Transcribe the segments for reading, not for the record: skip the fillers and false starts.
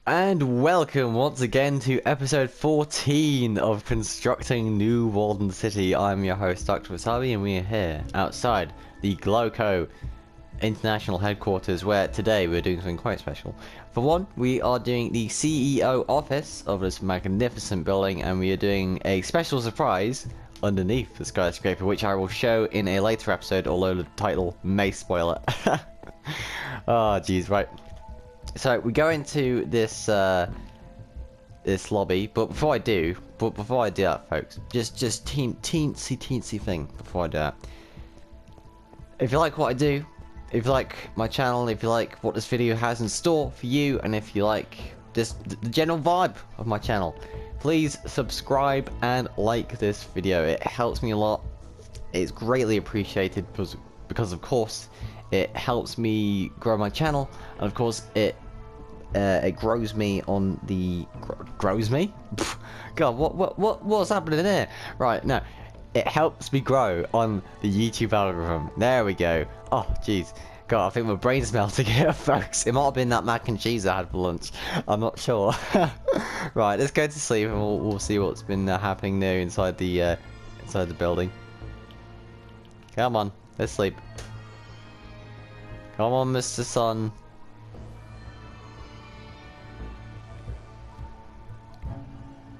And welcome once again to episode 14 of Constructing New Walden City. I'm your host, Dr. Wasabi, and we are here outside the Gloco International Headquarters, where today we're doing something quite special. For one, we are doing the CEO office of this magnificent building, and we are doing a special surprise underneath the skyscraper, which I will show in a later episode, although the title may spoil it. Oh, jeez, right. So we go into this this lobby, but before I do that, folks, just teensy thing before I do that. If you like what I do, if you like my channel, if you like what this video has in store for you, and if you like just the general vibe of my channel, please subscribe and like this video. It helps me a lot. It's greatly appreciated because of course it helps me grow my channel, and of course it grows me on the grows me. God, what's happening here? Right, no, it helps me grow on the YouTube algorithm. There we go. Oh, jeez. God, I think my brain's melting here, folks. It might have been that mac and cheese I had for lunch. I'm not sure. Right, let's go to sleep and we'll see what's been happening there inside the building. Come on, let's sleep. Come on, Mr. Sun.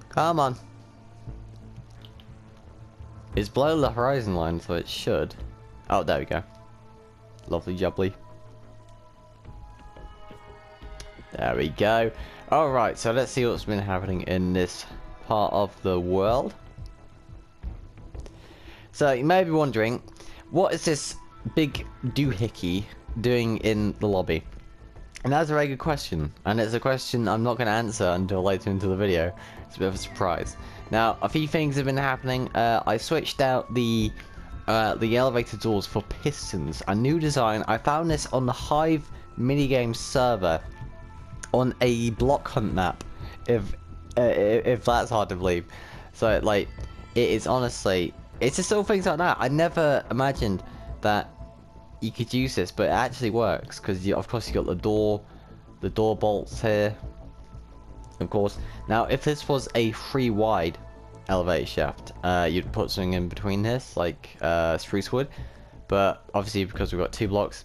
Come on. It's below the horizon line, so it should. Oh, there we go. Lovely jubbly. There we go. Alright, so let's see what's been happening in this part of the world. So, you may be wondering, what is this big doohickey doing in the lobby? And that's a very good question, and it's a question I'm not going to answer until later into the video. It's a bit of a surprise. Now, a few things have been happening. I switched out the elevator doors for pistons. A new design. I found this on the Hive minigame server on a block hunt map. If that's hard to believe. So, like, it is honestly, it's just little things like that. I never imagined that you could use this, but it actually works because of course you got the door bolts here, of course. Now, if this was a 3-wide elevator shaft, you'd put something in between this, like spruce wood. But obviously, because we've got 2 blocks,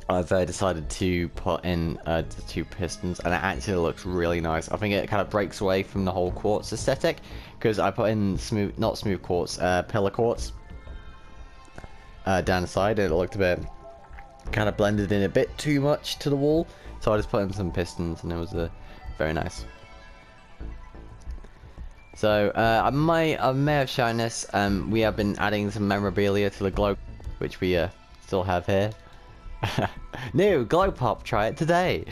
I've decided to put in the 2 pistons, and it actually looks really nice. I think it kind of breaks away from the whole quartz aesthetic because I put in not smooth quartz, pillar quartz. Down the side, and it looked a bit kind of blended in a bit too much to the wall, so I just put in some pistons, and it was very nice. So I may have shown this. We have been adding some memorabilia to the glow, which we still have here. New glow pop, try it today.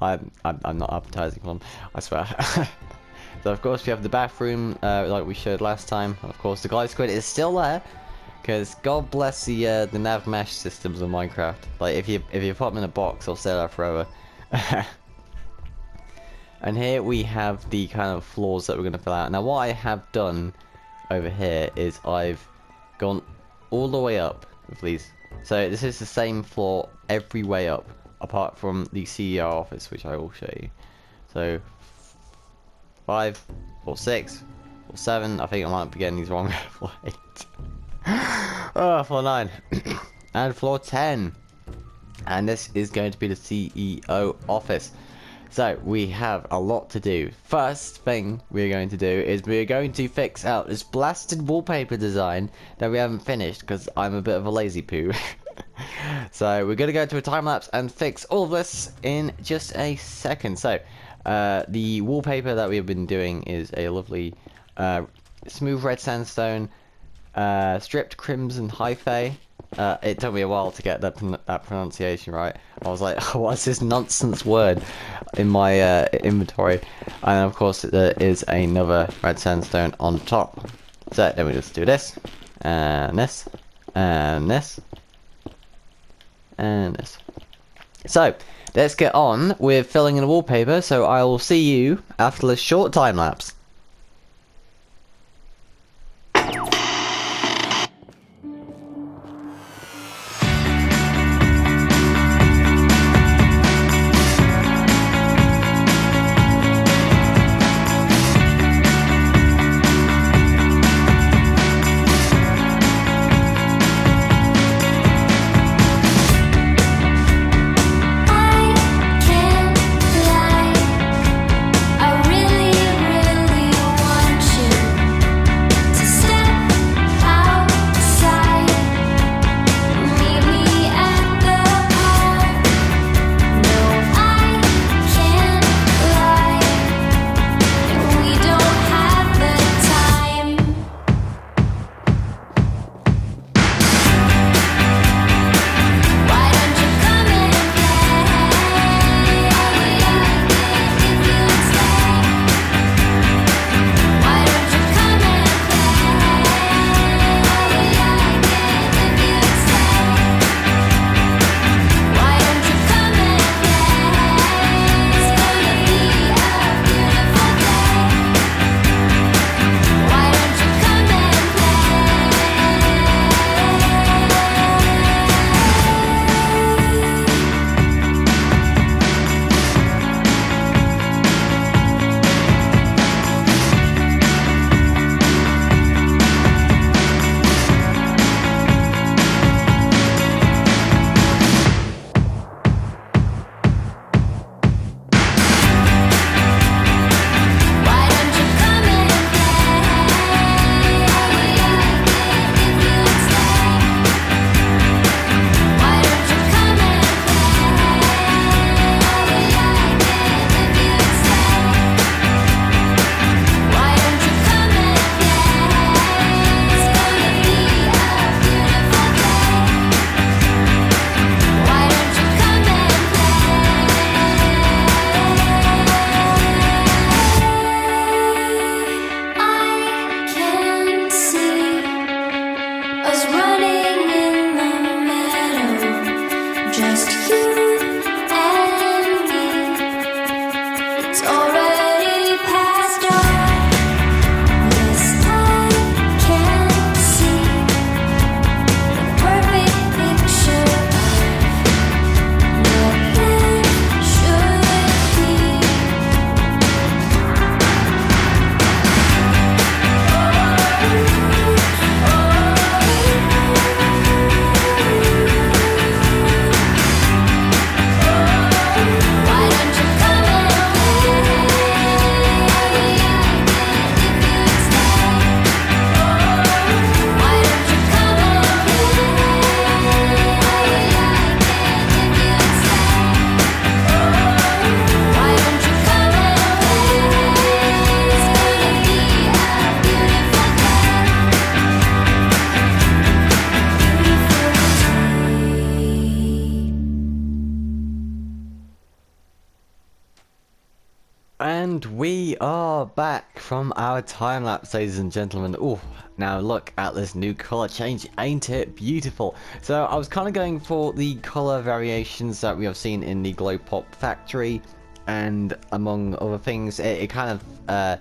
I'm not advertising one, I swear. So of course we have the bathroom, like we showed last time. Of course the glow squid is still there, because God bless the nav mesh systems of Minecraft. Like if you put them in a box, they'll stay there forever. And here we have the kind of floors that we're going to fill out. Now what I have done over here is I've gone all the way up with these. So this is the same floor every way up, apart from the CEO office, which I will show you. So 5, or 6, or 7. I think I might be getting these wrong. Floor 8. Oh, floor 9. And floor 10. And this is going to be the CEO office. So we have a lot to do. First thing we're going to do is we're going to fix out this blasted wallpaper design that we haven't finished because I'm a bit of a lazy poo. So we're going to go to a time lapse and fix all of this in just a second. So the wallpaper that we have been doing is a lovely smooth red sandstone, stripped crimson hyphae. It took me a while to get that pronunciation right. I was like, what's this nonsense word in my inventory? And of course there is another red sandstone on top. So then we just do this, and this, and this, and this. So let's get on with filling in the wallpaper, so I will see you after this short time lapse. And we are back from our time lapse, ladies and gentlemen. Oh, now look at this new color change, ain't it beautiful? So I was kind of going for the color variations that we have seen in the Glow Pop factory, and among other things, it kind of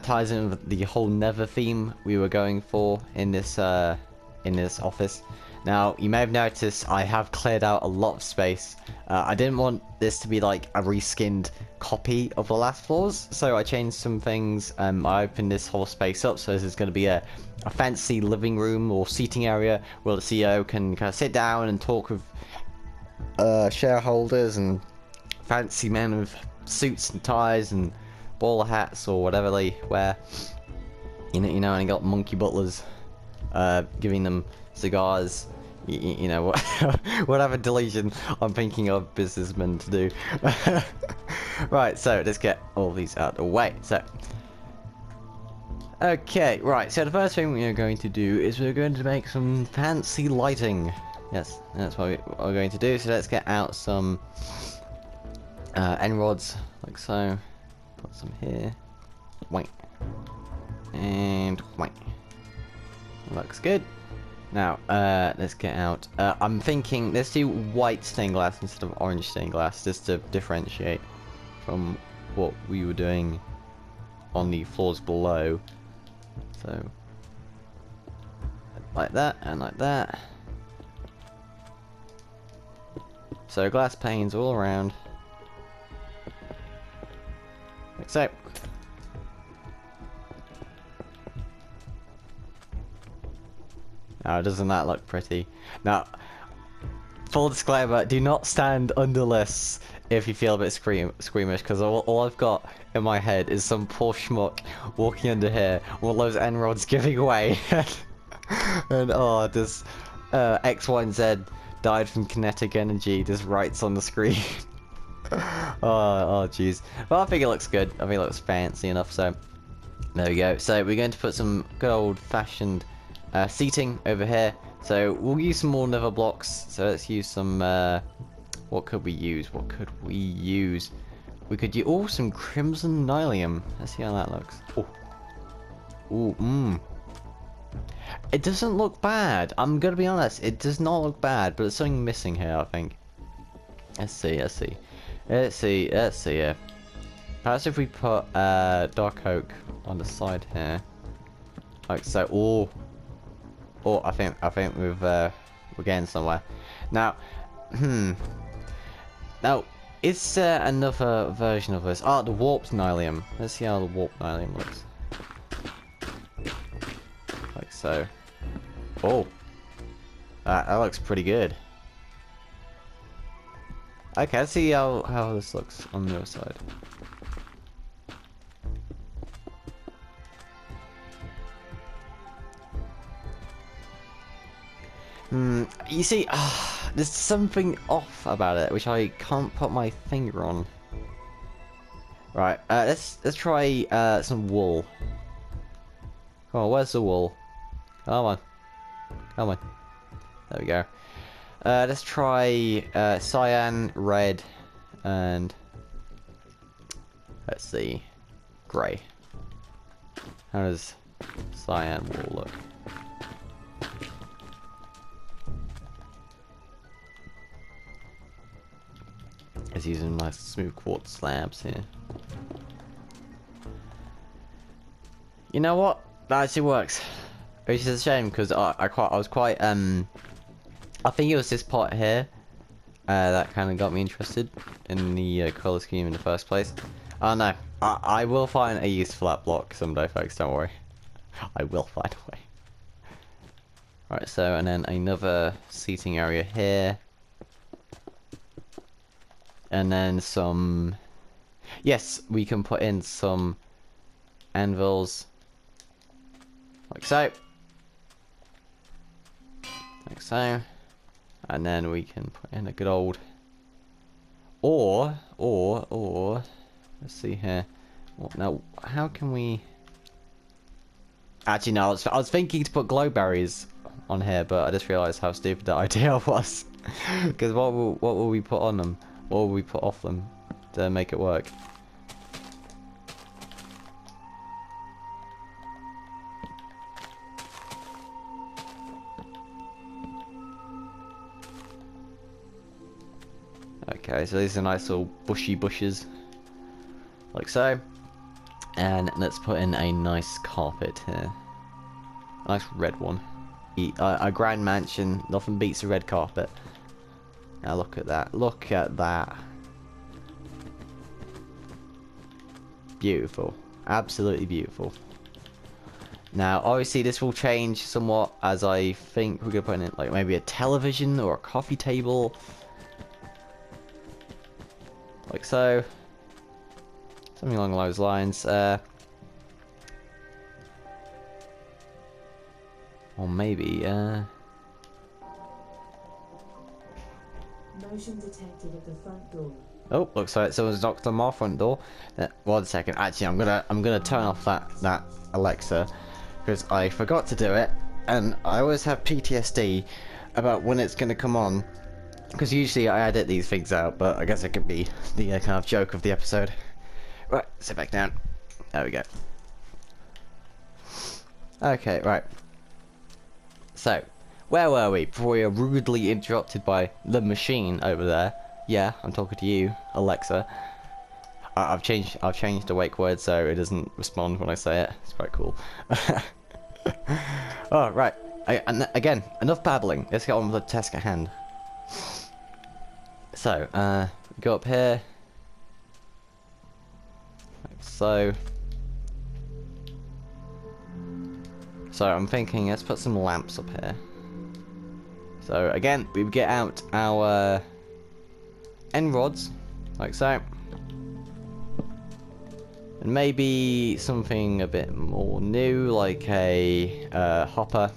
ties in with the whole Nether theme we were going for in this office. Now, you may have noticed I have cleared out a lot of space. I didn't want this to be like a reskinned copy of the last floors, so I changed some things. I opened this whole space up, so this is going to be a fancy living room or seating area where the CEO can kind of sit down and talk with shareholders and fancy men with suits and ties and bowler hats or whatever they wear. You know, and you got monkey butlers giving them cigars, you know, whatever delusion I'm thinking of businessmen to do. Right, so let's get all these out of the way. So, okay, right, so the first thing we are going to do is we're going to make some fancy lighting. Yes, that's what we're going to do. So let's get out some end rods, like so. Put some here. Wait. And wait. Looks good. Now, let's get out. I'm thinking, let's do white stained glass instead of orange stained glass, just to differentiate from what we were doing on the floors below. So, like that, and like that. So, glass panes all around. Like so. Now, doesn't that look pretty? Now, full disclaimer, do not stand under this if you feel a bit squeamish, because all I've got in my head is some poor schmuck walking under here, all those end rods giving away, and oh, this X, Y, and Z died from kinetic energy just writes on the screen. Oh, jeez. Well, I think it looks good. I think it looks fancy enough, so there we go. So we're going to put some good old-fashioned seating over here. So we'll use some more nether blocks. So let's use some what could we use? We could use some crimson nylium. Let's see how that looks. It doesn't look bad. I'm gonna be honest, it does not look bad, but there's something missing here, I think. Let's see. Yeah. Perhaps if we put dark oak on the side here. Like so. I think we're getting somewhere. Now, Now, is there another version of this? Ah, the warped nylium. Let's see how the warped nylium looks. Like so. Oh. That looks pretty good. Okay, let's see how this looks on the other side. You see, there's something off about it, which I can't put my finger on. Right, let's try some wool. Come on, where's the wool? Come on. There we go. Let's try cyan, red, and let's see, grey. How does cyan wool look? It's using nice smooth quartz slabs here. You know what? That actually works. Which is a shame because I was quite I think it was this part here that kind of got me interested in the color scheme in the first place. Oh no, I will find a use for that block someday, folks. Don't worry, I will find a way. Right, so and then another seating area here. And then some... Yes, we can put in some anvils. Like so. Like so. And then we can put in a good old... Or... Let's see here. Well, now, how can we... Actually, no, I was thinking to put glow berries on here, but I just realised how stupid that idea was. Because what will we put on them? What will we put off them to make it work? Okay, so these are nice little bushy bushes, like so. And let's put in a nice carpet here. A nice red one. A grand mansion, nothing beats a red carpet. Now look at that, look at that. Beautiful, absolutely beautiful. Now obviously this will change somewhat, as I think we're gonna put in like maybe a television or a coffee table. Like so. Something along those lines. Or maybe, Motion detected at the front door. Oh, looks like someone's knocked on my front door. 1 second. Actually, I'm gonna turn off that Alexa, because I forgot to do it, and I always have PTSD about when it's gonna come on. Because usually I edit these things out, but I guess it could be the kind of joke of the episode. Right, sit back down. There we go. Okay, right. So, where were we before we were rudely interrupted by the machine over there? Yeah, I'm talking to you, Alexa. I've changed the wake word so it doesn't respond when I say it. It's quite cool. Oh, right. And again, enough babbling. Let's get on with the task at hand. So, go up here. Like so. So I'm thinking, let's put some lamps up here. So again, we get out our end rods, like so. And maybe something a bit more new, like a hopper.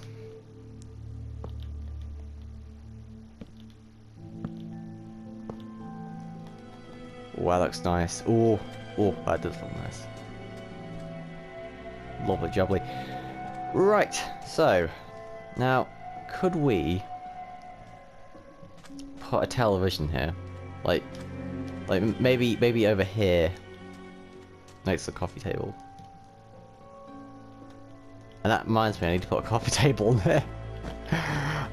Oh, that looks nice. Oh, that does look nice. Lovely jubbly. Right, so now could we put a television here, like maybe over here next to the coffee table? And that reminds me, I need to put a coffee table in there.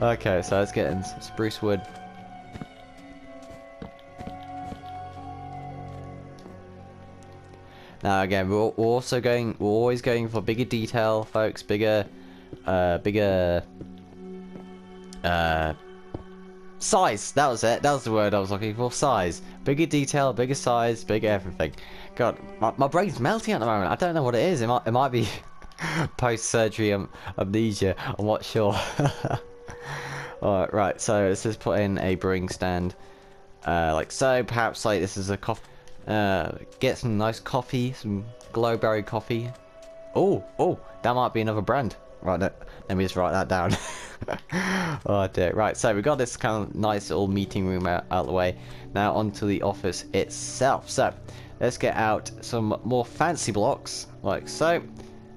Okay, so let's get in some spruce wood. Now again, we're always going for bigger detail, folks. Bigger size. That was it. That was the word I was looking for. Size. Bigger detail, bigger size, bigger everything. God, my brain's melting at the moment. I don't know what it is. It might be post-surgery amnesia. I'm not sure. Alright, right. So let's just put in a brewing stand, like so. Perhaps like this is a coffee. Get some nice coffee, some glowberry coffee. Oh, that might be another brand. Right, let me just write that down. Oh dear. Right, so we got this kind of nice little meeting room out of the way. Now onto the office itself. So let's get out some more fancy blocks, like so.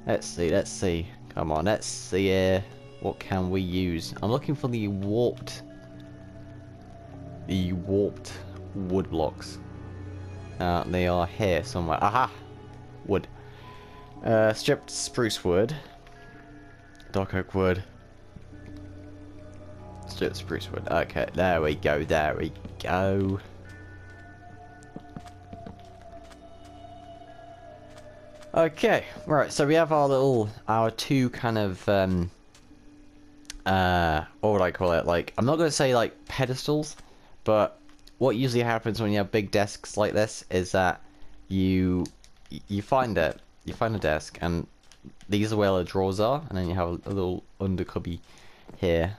Let's see. Come on, let's see here. What can we use? I'm looking for the warped wood blocks. They are here somewhere. Aha! Wood. Stripped spruce wood. Dark oak wood. Stripped spruce wood. Okay, there we go. Okay, right, so we have our two kind of, what would I call it? Like, I'm not going to say like pedestals, but what usually happens when you have big desks like this is that you find a desk, and these are where the drawers are, and then you have a little under cubby here.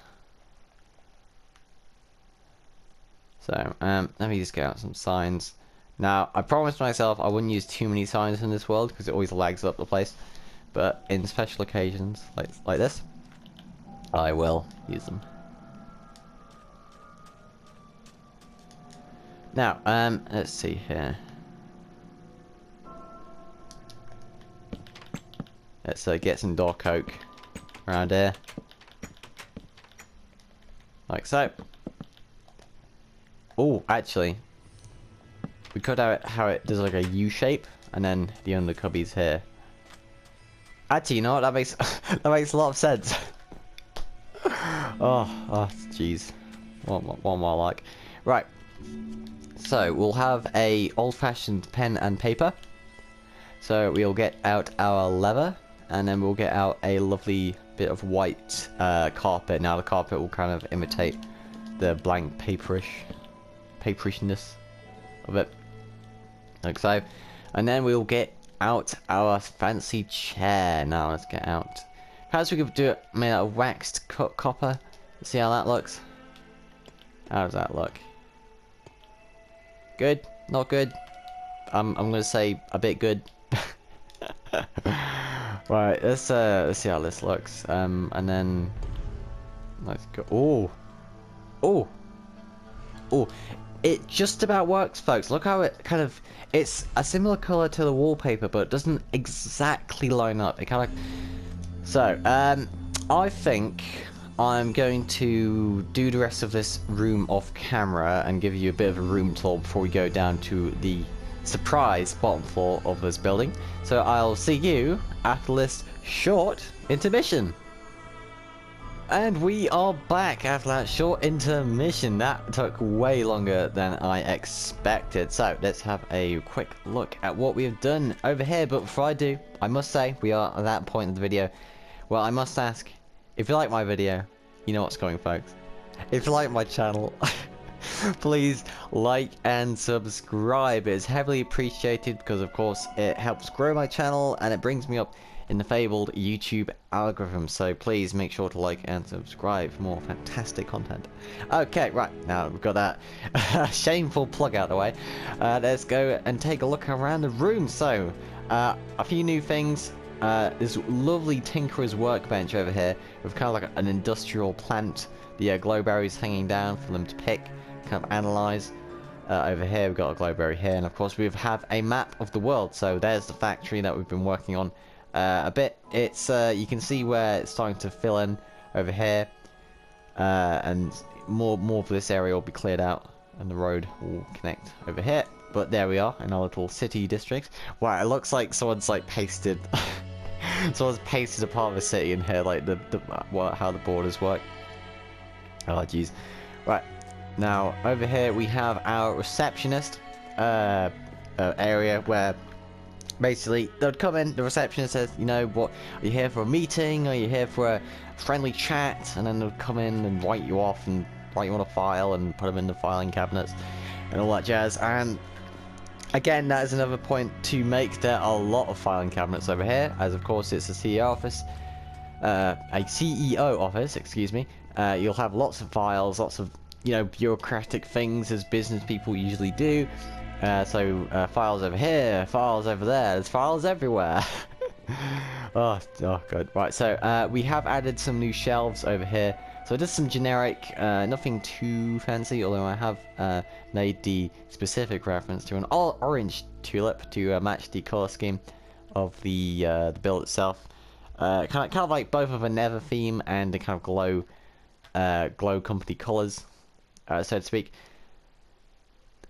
So let me just get out some signs. Now I promised myself I wouldn't use too many signs in this world because it always lags up the place, but in special occasions like this, I will use them. Now, let's see here. Let's get some dark oak around here. Like so. Oh, actually, we could have it how it does like a U shape, and then the under cubby's here. Actually, you know what? That makes that makes a lot of sense. Oh, jeez. What more like? Right. So we'll have a old-fashioned pen and paper. So we'll get out our leather, and then we'll get out a lovely bit of white carpet. Now the carpet will kind of imitate the blank paperishness of it, like so. And then we'll get out our fancy chair. Now let's get out. Perhaps we could do it made out of waxed copper. See how that looks. How does that look? Good? Not good? I'm gonna say a bit good. Right, let's see how this looks. And then let's go. Oh, it just about works, folks. Look how it kind of, it's a similar color to the wallpaper, but it doesn't exactly line up. It kind of, so I think I'm going to do the rest of this room off camera and give you a bit of a room tour before we go down to the surprise bottom floor of this building. So I'll see you after this short intermission. And we are back after that short intermission. That took way longer than I expected. So let's have a quick look at what we have done over here. But before I do, I must say we are at that point of the video. Well, I must ask, if you like my video, you know what's going, folks. If you like my channel, please like and subscribe. It's heavily appreciated because, of course, it helps grow my channel and it brings me up in the fabled YouTube algorithm. So please make sure to like and subscribe for more fantastic content. Okay, right, now we've got that shameful plug out of the way. Let's go and take a look around the room. So, a few new things. This lovely tinkerer's workbench over here with kind of like an industrial plant. The glowberries hanging down for them to pick, kind of analyze. Over here we've got a glowberry here, and of course we have a map of the world. So there's the factory that we've been working on a bit. It's you can see where it's starting to fill in over here, and more of this area will be cleared out and the road will connect over here. But there we are in our little city district. Wow, it looks like someone's like pasted someone's pasted a part of a city in here, like how the borders work. Oh jeez. Right, now over here we have our receptionist area where basically they'd come in, the receptionist says, you know, what, are you here for a meeting, are you here for a friendly chat? And then they'll come in and write you off and write you on a file and put them in the filing cabinets and all that jazz. And again, that is another point to make. There are a lot of filing cabinets over here, as of course it's a CEO office, excuse me. You'll have lots of files, lots of, you know, bureaucratic things as business people usually do. So files over here, files over there, there's files everywhere. oh god. Right, so we have added some new shelves over here. So just some generic, nothing too fancy, although I have made the specific reference to an orange tulip to match the color scheme of the build itself. Kind of like both of a nether theme and the kind of glow company colors, so to speak.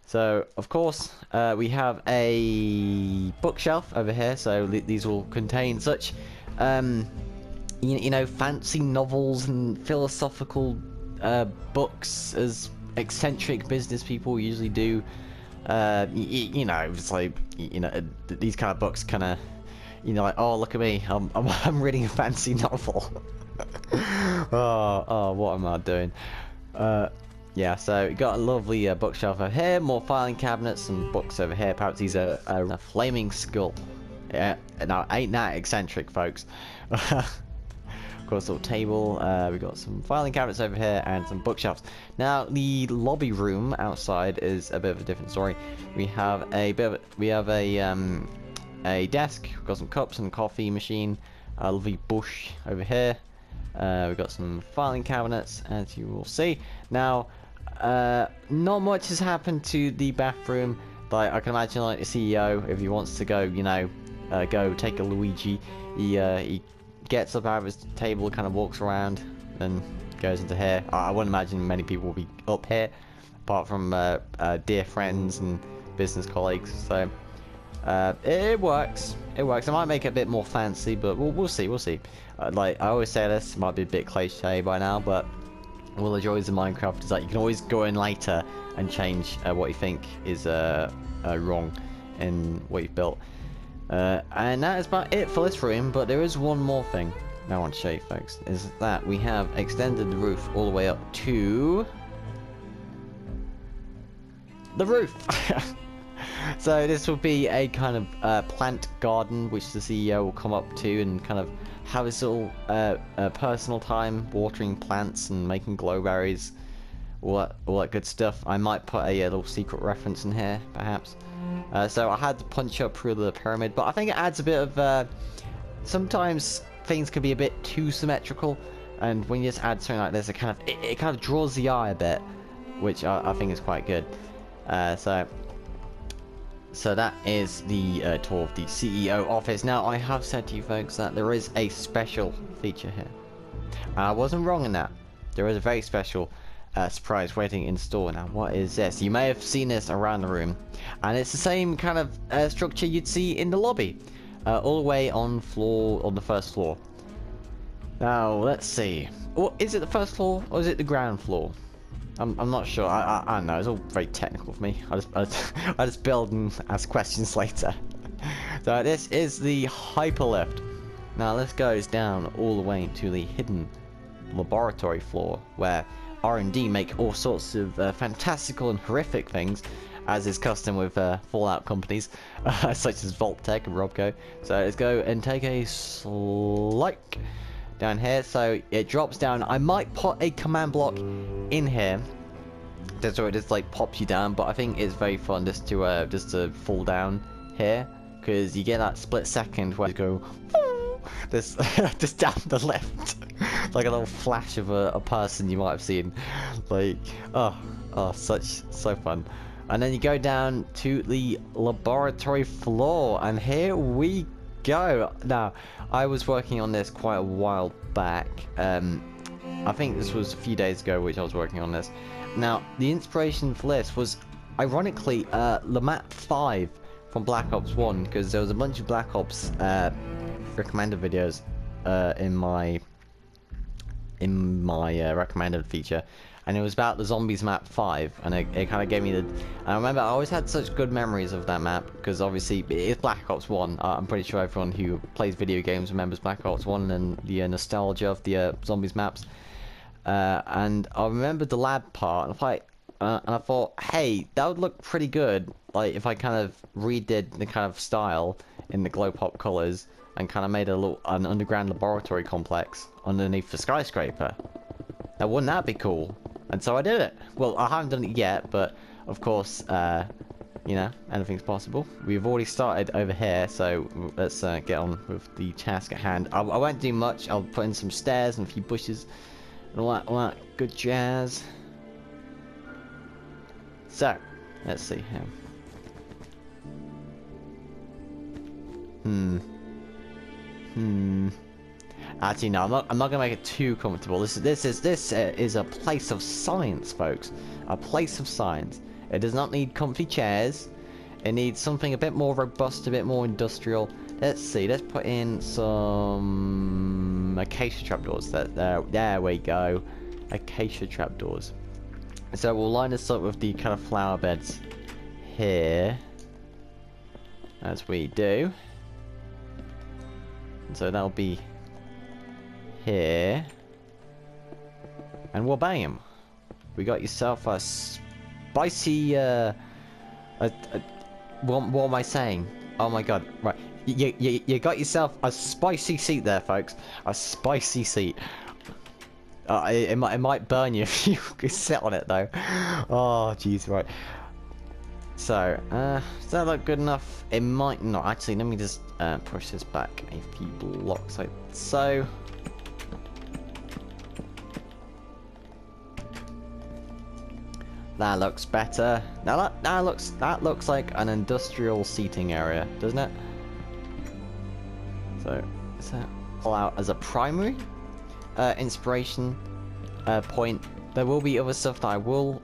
So of course we have a bookshelf over here. So these will contain such you know, fancy novels and philosophical books as eccentric business people usually do. You know, it's like, you know, these kind of books kind of, you know, like, oh, look at me, I'm reading a fancy novel. oh, what am I doing? Yeah, so we got a lovely bookshelf over here, more filing cabinets and books over here. Perhaps these are a flaming skull. Yeah, now ain't that eccentric, folks. Of course, little table. We got some filing cabinets over here and some bookshelves. Now, the lobby room outside is a bit of a different story. We have a desk. We've got some cups and coffee machine. A lovely bush over here. We've got some filing cabinets, as you will see. Now, not much has happened to the bathroom. Like, I can imagine, like, the CEO, if he wants to go, you know, go take a Luigi, he gets up out of his table, kind of walks around, then goes into here. I wouldn't imagine many people will be up here, apart from dear friends and business colleagues. So it works. It works. I might make it a bit more fancy, but we'll see. We'll see. Like I always say, this might be a bit cliche by now, but One of the joys of Minecraft is that you can always go in later and change what you think is wrong in what you've built. And that is about it for this room, but there is one more thing I want to show you folks, is that we have extended the roof all the way up to the roof. So this will be a kind of plant garden which the CEO will come up to and kind of have his little personal time watering plants and making glowberries, all that good stuff. I might put a little secret reference in here, perhaps. So I had to punch up through the pyramid, but I think it adds a bit of... sometimes things can be a bit too symmetrical, and when you just add something like this, it kind of draws the eye a bit, which I think is quite good. So that is the tour of the CEO office. Now, I have said to you folks that there is a special feature here. I wasn't wrong in that. There is a very special surprise waiting in store. Now, what is this? You may have seen this around the room, and it's the same kind of structure you'd see in the lobby, all the way on the first floor. Now, let's see. Is it the first floor or is it the ground floor? I'm not sure. I don't know. It's all very technical for me. I just build and ask questions later. So this is the hyperlift. Now this goes down all the way to the hidden laboratory floor, where R&D make all sorts of fantastical and horrific things, as is custom with Fallout companies, such as Vault-Tec and Robco. So let's go and take a slike down here. So it drops down. I might put a command block in here so it just like pops you down, but I think it's very fun just to fall down here, because you get that split second where you go this just down the lift like a little flash of a person you might have seen, like so fun. And then you go down to the laboratory floor, and here we go. Now, I was working on this quite a while back. I think this was a few days ago which I was working on this. Now, the inspiration for this was, ironically, the map 5 from Black Ops 1, because there was a bunch of Black Ops recommended videos in my recommended feature, and it was about the Zombies map 5, and it kind of gave me the... I remember I always had such good memories of that map, because obviously it's Black Ops 1. I'm pretty sure everyone who plays video games remembers Black Ops 1 and the nostalgia of the Zombies maps. And I remembered the lab part, and I thought, hey, that would look pretty good, like if I kind of redid the kind of style in the glow pop colors and kind of made an underground laboratory complex underneath the skyscraper. Now, wouldn't that be cool? And so I did it. Well, I haven't done it yet, but of course, you know, anything's possible. We've already started over here, so let's get on with the task at hand. I won't do much. I'll put in some stairs and a few bushes and all that good jazz. So, let's see here. Actually, no, I'm not gonna make it too comfortable. This is a place of science, folks. A place of science. It does not need comfy chairs. It needs something a bit more robust, a bit more industrial. Let's see. Let's put in some acacia trapdoors. There we go. Acacia trapdoors. So we'll line this up with the kind of flower beds here, as we do. And so that'll be here, and well, bam, we got yourself a spicy what am I saying? Oh my god, right, you got yourself a spicy seat there, folks. A spicy seat. It might burn you if you sit on it though. Oh jeez, right. So, does that look good enough? It might not. Actually, let me just push this back a few blocks like so. That looks better. Now that looks like an industrial seating area, doesn't it? So, is that all out as a primary inspiration point? There will be other stuff that I will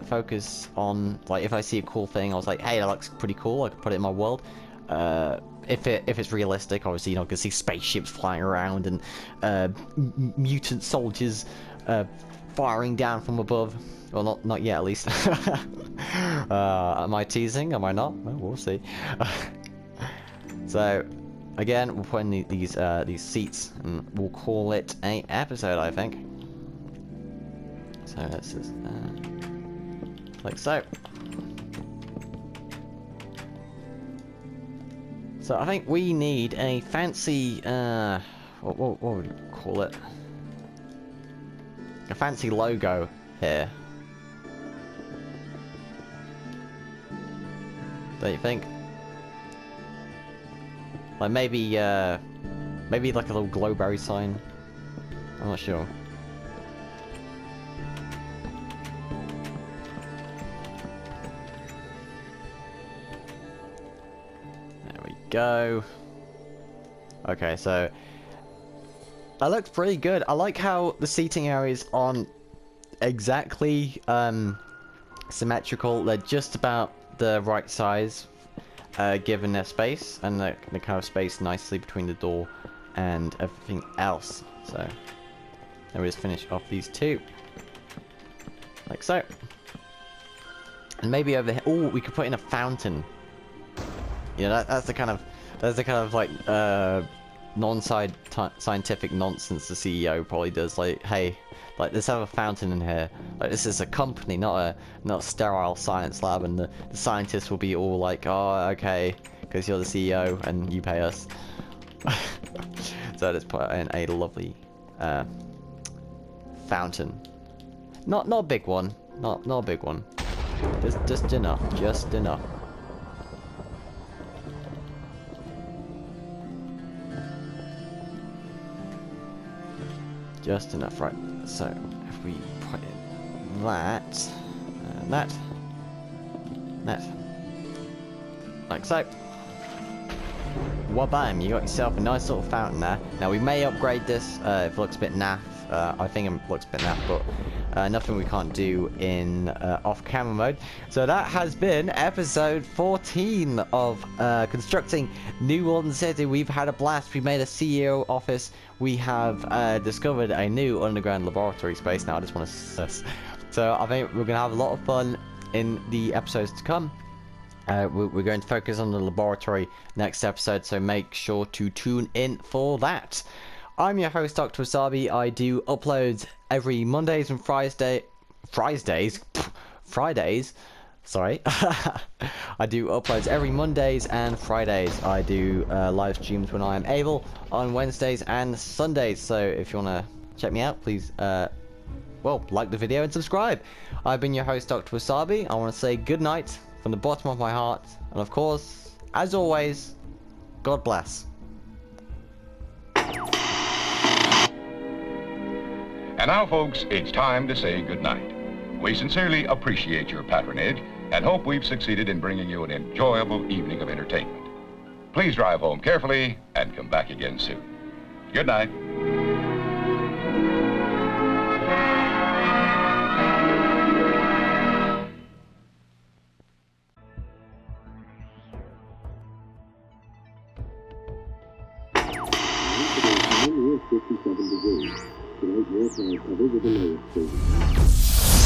focus on. Like if I see a cool thing, I was like, hey, that looks pretty cool. I could put it in my world. If it's realistic, obviously, you know, I can see spaceships flying around and mutant soldiers firing down from above. Well, not yet, at least. Am I teasing? Am I not? Well, we'll see. So, again, we'll put in these seats, and we'll call it an episode, I think. So let's just like so. So I think we need a fancy what would we call it? A fancy logo here. Don't you think? Like maybe like a little glowberry sign. I'm not sure. There we go. Okay, so that looks pretty good. I like how the seating areas aren't exactly symmetrical. They're just about the right size, given their space, and the kind of space nicely between the door and everything else. So then we just finish off these two, like so. And maybe over here, oh, we could put in a fountain. Yeah, that's the kind of like non-scientific nonsense the CEO probably does. Like, hey, like let's have a fountain in here. Like this is a company, not a sterile science lab, and the scientists will be all like, oh, okay, because you're the CEO and you pay us. So let's put in a lovely fountain. Not a big one. Not a big one. Just enough. Just enough. Just enough, right? So if we put in that, that, like so. Wabam! You got yourself a nice little fountain there. Now we may upgrade this if it looks a bit naff. I think it looks a bit naff, but nothing we can't do in off-camera mode. So that has been episode 14 of constructing New Walden City. We've had a blast. We made a CEO office. We have discovered a new underground laboratory space. Now I just want to so I think we're gonna have a lot of fun in the episodes to come. We're going to focus on the laboratory next episode, so make sure to tune in for that. I'm your host, Dr. Wasabi. I do uploads every Mondays and Fridays. Sorry. I do uploads every Mondays and Fridays. I do live streams when I am able on Wednesdays and Sundays. So if you want to check me out, please, well, like the video and subscribe. I've been your host, Dr. Wasabi. I want to say good night from the bottom of my heart. And of course, as always, God bless. And now, folks, it's time to say goodnight. We sincerely appreciate your patronage and hope we've succeeded in bringing you an enjoyable evening of entertainment. Please drive home carefully and come back again soon. Good night. Today, 57 degrees. Tonight, your high cover with the lowest 30.